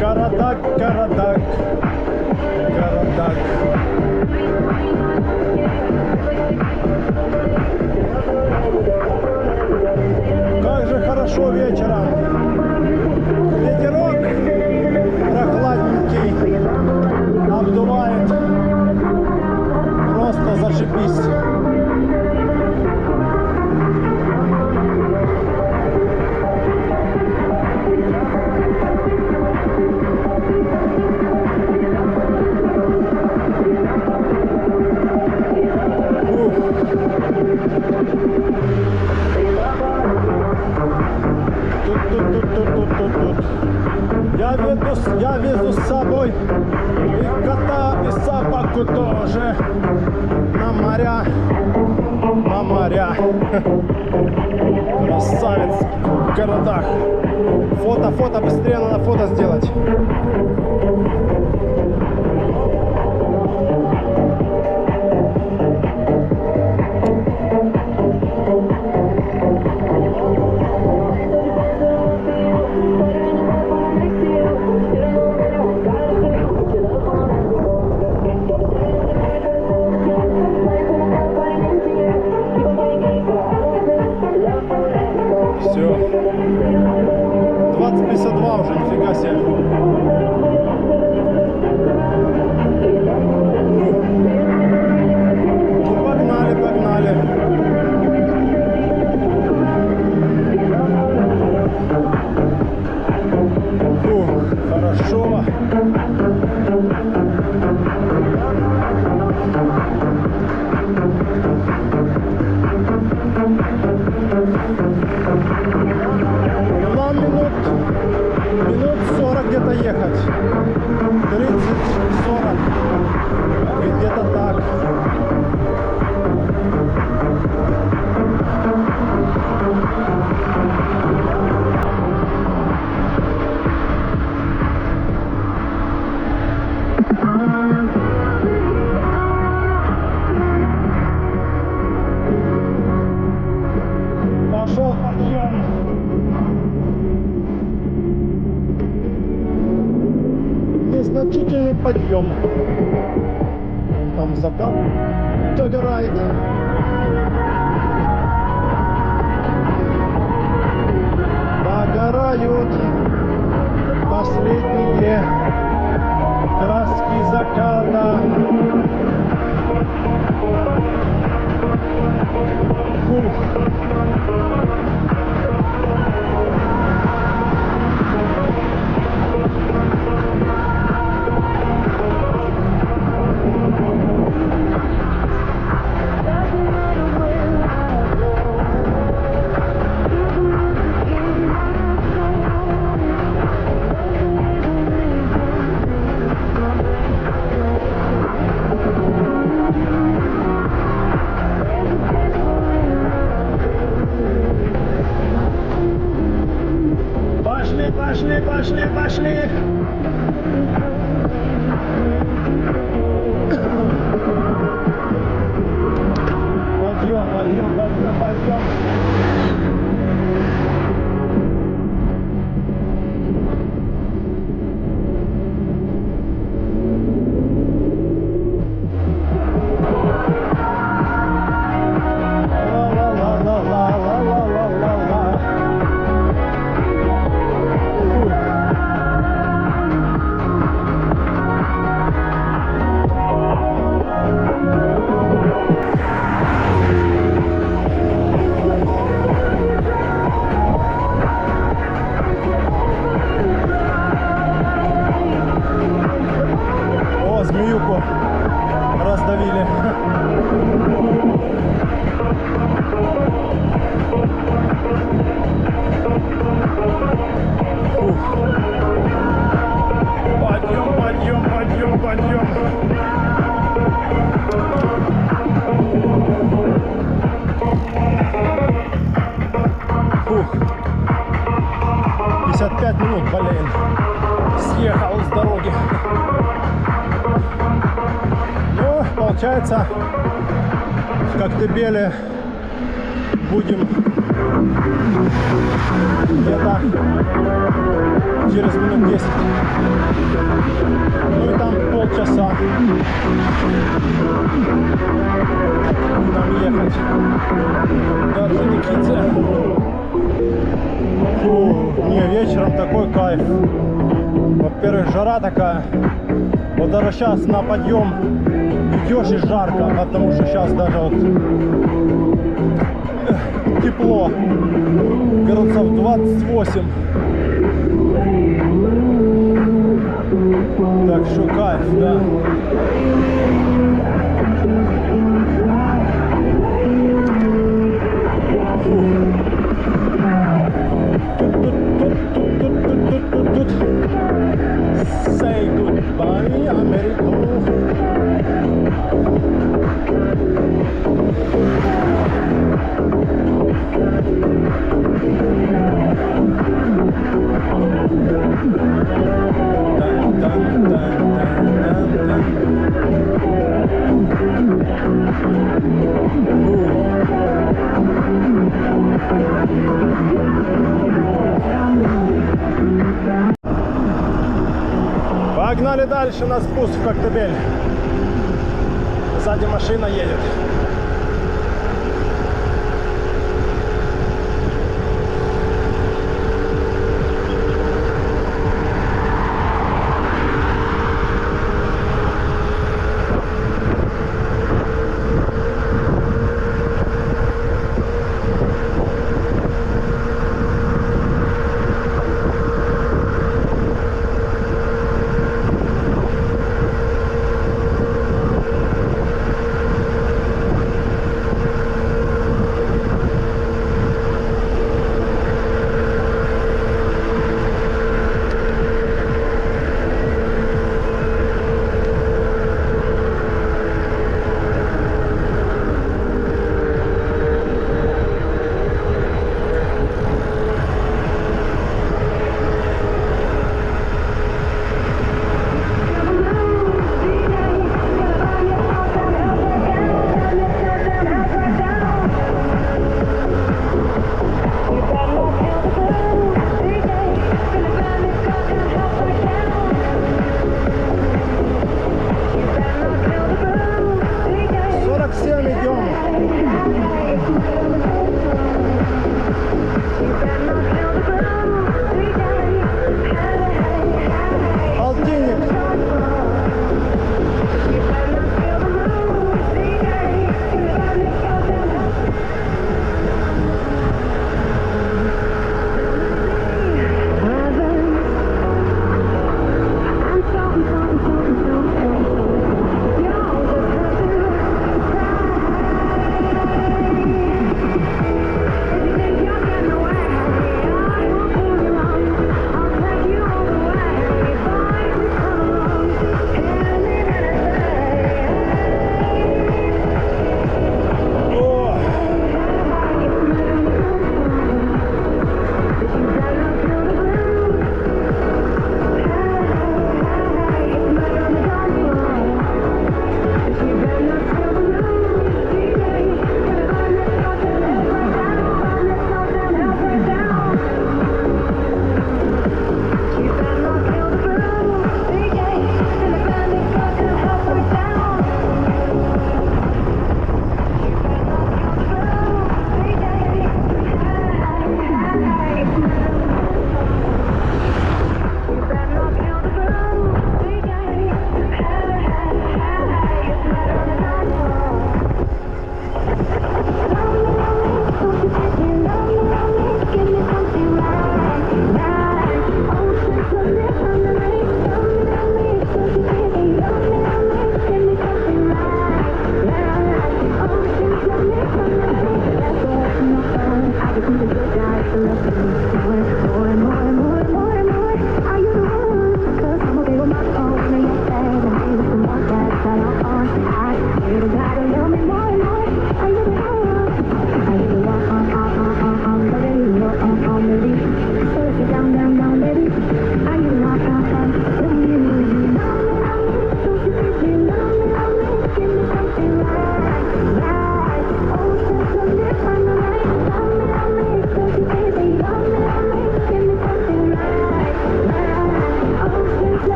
Карадак, Карадак, Карадак. Как же хорошо вечером. Ветерок прохладненький обдувает. Просто зашибись. Я везу с собой и кота, и собаку тоже на моря, на моря. Красавец в городах. Фото, быстрее надо фото сделать. Все. 20:52 уже, нифига себе. Ну, погнали, погнали. Фух, хорошо. Нам минут 40 где-то ехать. 30-40. И где-то так. Пошел подъем. Незначительный подъем. Там закат догорает. Догорают последние краски заката. Фух. Пошли. Подъем. Змеюку раздавили. Подъем. получается, в Коктебеле будем где-то через минут 10. Ну и там полчаса нам ехать до Орджоникидзе. Фу, не, вечером такой кайф. Во-первых, жара такая. Вот даже сейчас на подъем идешь и жарко, потому что сейчас даже вот тепло, градусов 28. Так что кайф, да. Say goodbye, America. Погнали дальше на спуск в Коктебель. Сзади машина едет.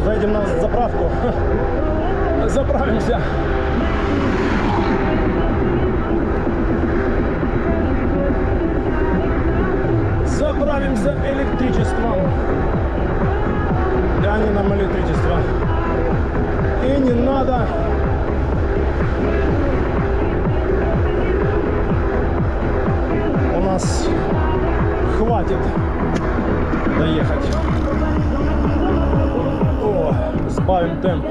Заедем на заправку. Заправимся. Заправимся электричеством. Да, не нам электричество. И не надо. У нас хватит доехать. О, сбавим темп.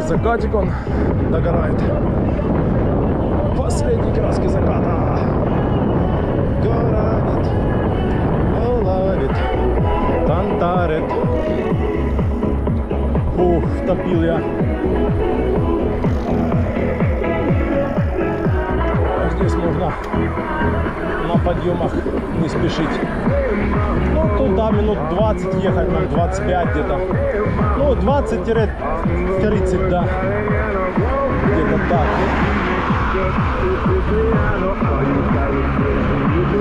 Закатик он догорает. Последние краски заката. Горовит, ловит, тантарит. Ух, втопил я. Здесь можно на подъемах не спешить. Ну, туда минут 20 ехать, на 25 где-то. Ну, 20-30, да. Где-то так.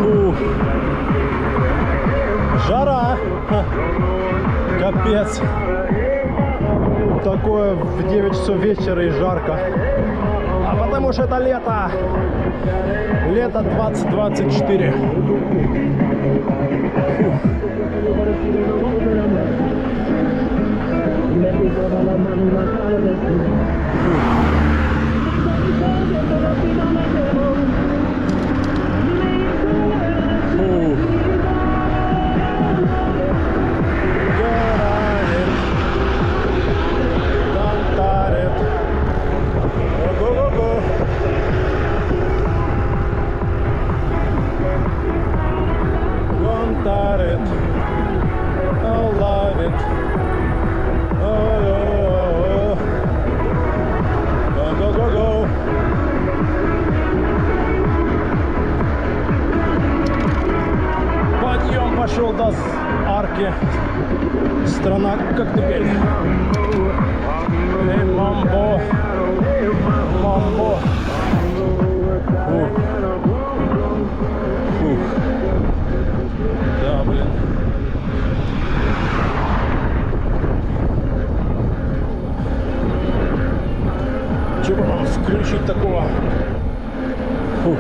Ух. Жара. Ха. Капец. Такое в 9 часов вечера и жарко. А потому что это лето. Лето 2024. Фух. it. Go, go, go. Подъем пошел до арки. Страна Коктебель. Эй, мамбо. Мамбо. Фух. Фух. Да, блин. Чего нам включить такого? Фух.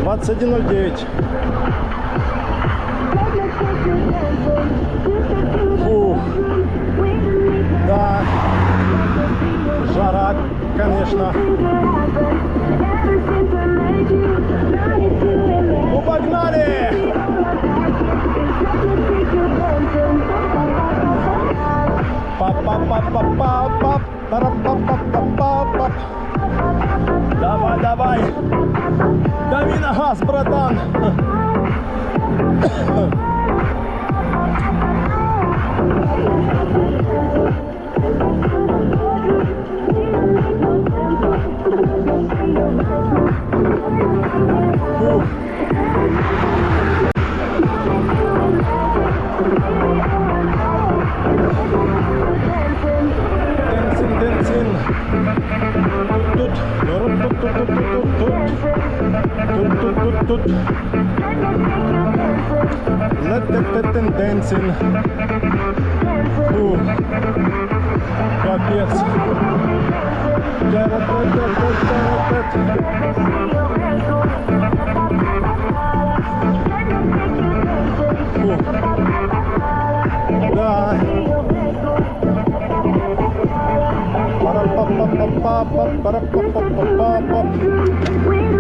21:09. Фух. Да. Жара, конечно. Ну, погнали! Па-па-па-па-па-па-па-па-па-па. Давай, давай! Дави на газ, братан! Фух. Денсин. Тут. Let them dancing. Фух. Капец. Фух. Да.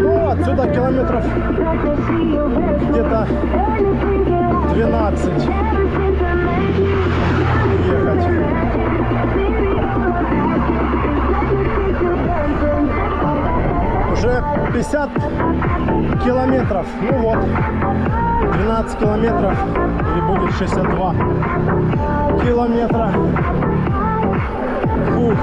Ну, отсюда километров где-то 12 ехать. Уже 50 километров. Ну вот, 12 километров и будет 62 километра. Фух.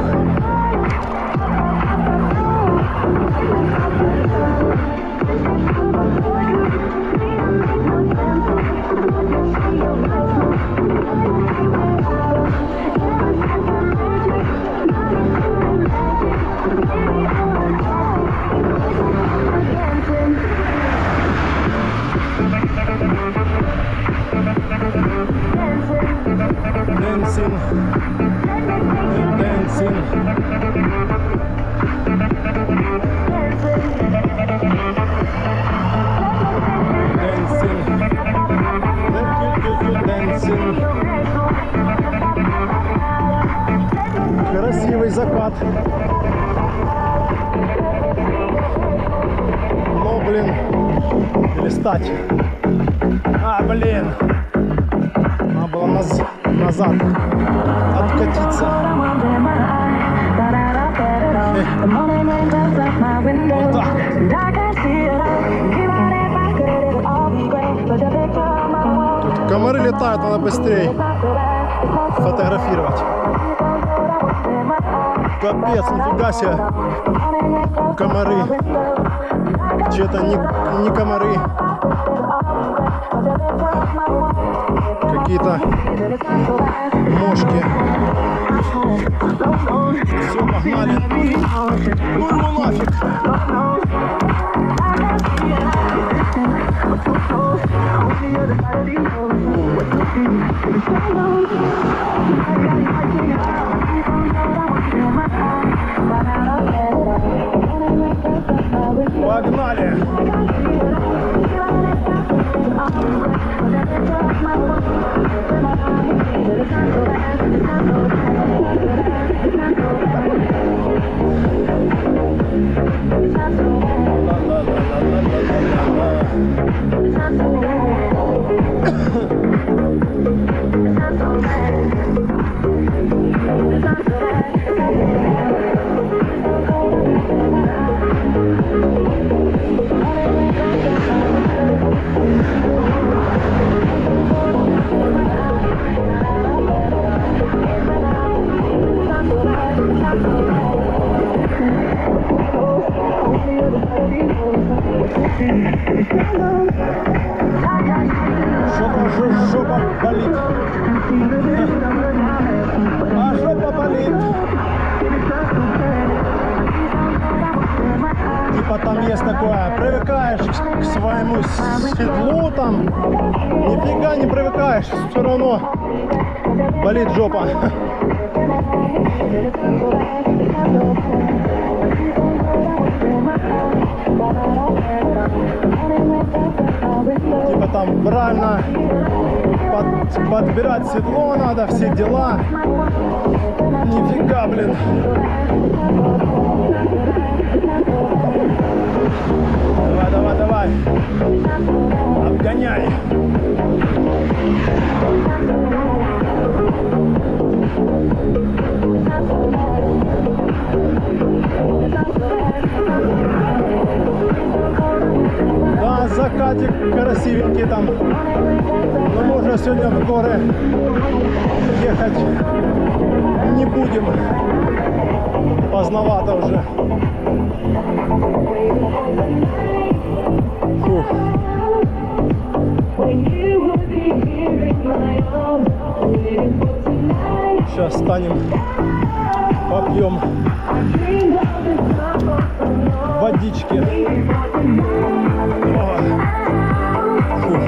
Dancing. Красивый закат. Но, блин, листать. Блин. Надо было назад откатиться. Вот так. Тут комары летают, надо быстрее фотографировать. Капец, нифига себе. Комары. Че-то не комары. Какие-то мошки. Все, погнали. Ну его нафиг. Погнали. Что-то жопа болит. А жопа болит. Типа там есть такое, привыкаешь к своему седлу там, нифига не привыкаешь, все равно болит жопа. Типа там правильно подбирать седло надо, все дела. Нифига, блин. Давай, давай, давай. Обгоняй. Да, закатик красивенький там. Но мы уже сегодня в горы ехать не будем. Поздновато уже. Фух. Сейчас встанем, попьем водички. Фух.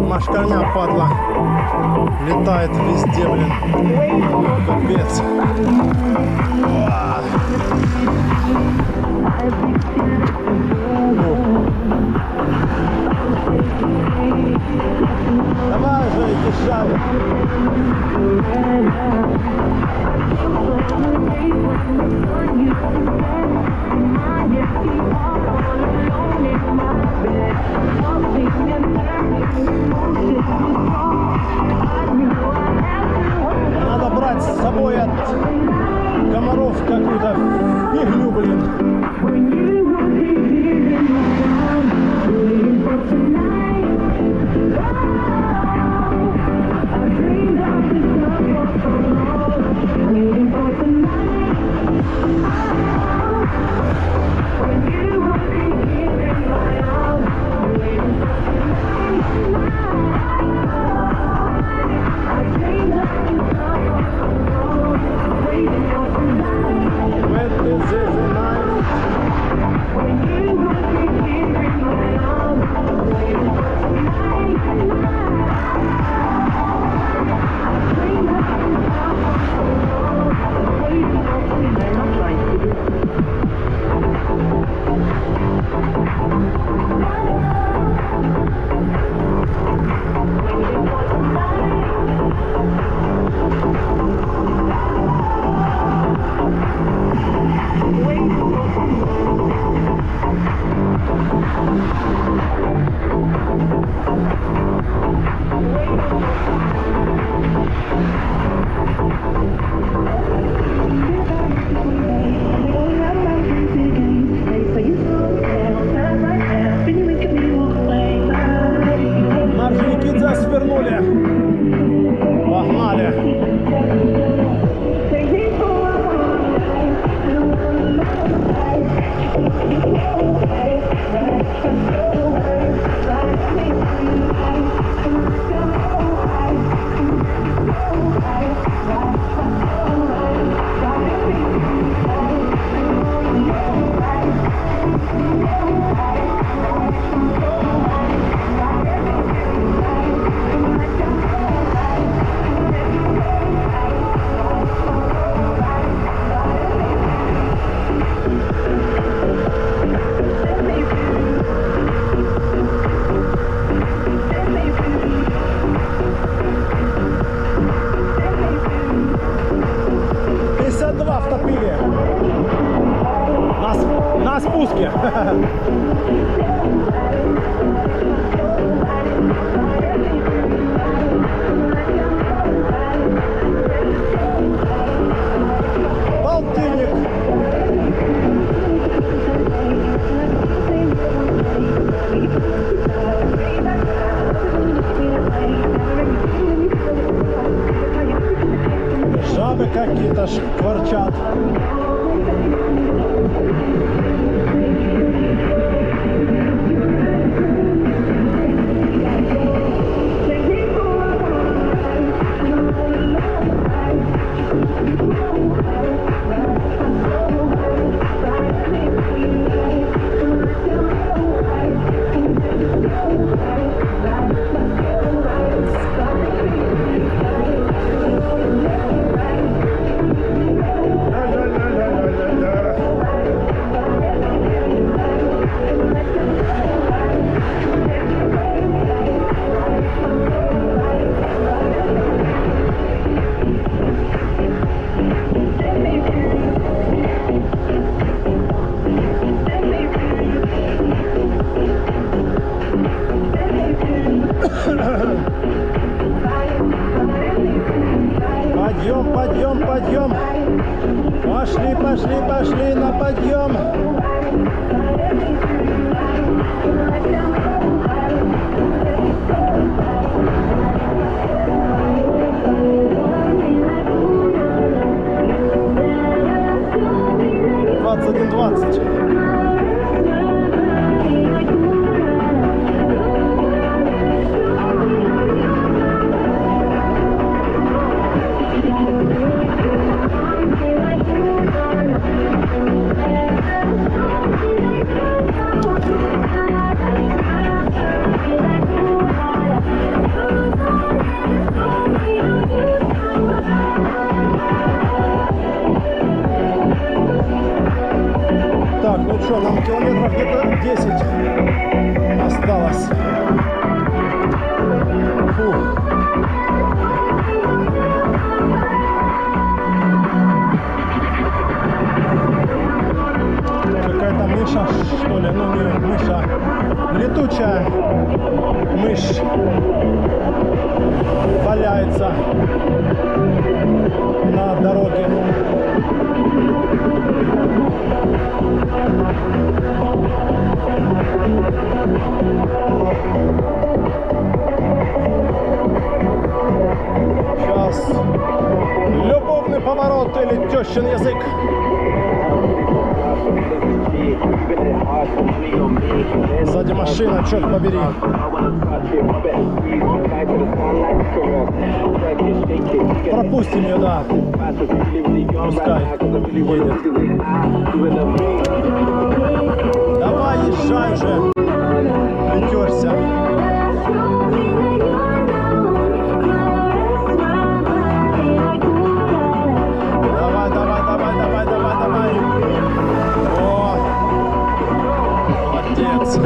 Машкарня, падла, летает везде, блин. Капец. Давай же, иди шаг. Надо брать с собой от комаров какую-то фигню, блин. какие-то шкварчат. Подъем, подъем, подъем. Пошли, пошли, пошли на подъем. $21.20. Так, ну что, нам километров где-то 10 осталось. Фух. Какая-то мыша, что ли? Ну, не мыша. Летучая мышь валяется на дороге. Сейчас любовный поворот или тещин язык. Сзади машина, черт побери. Пропустим ее, да. Пускай едет. Давай, езжай уже. Притерся. Давай, давай, давай, давай, давай, давай. О, молодец.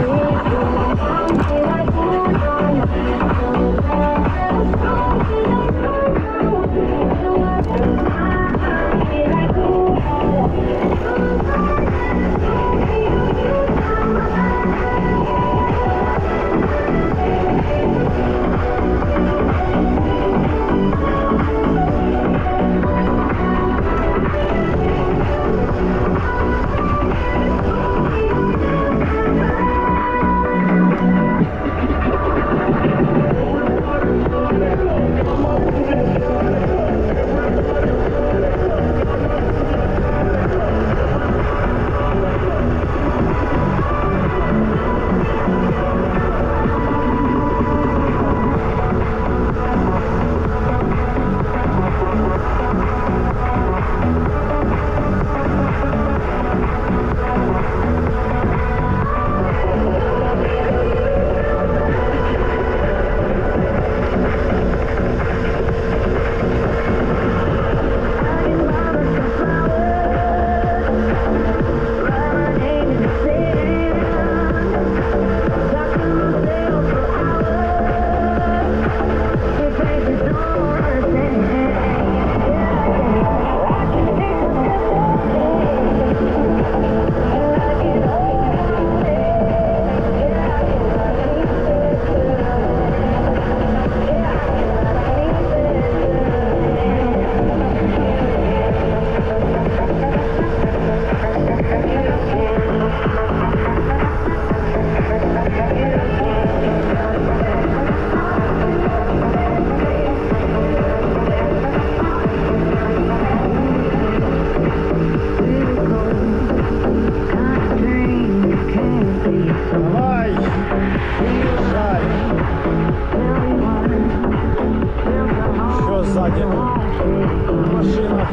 сзади машина.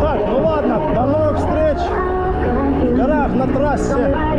Так, ну ладно, до новых встреч в горах, на трассе.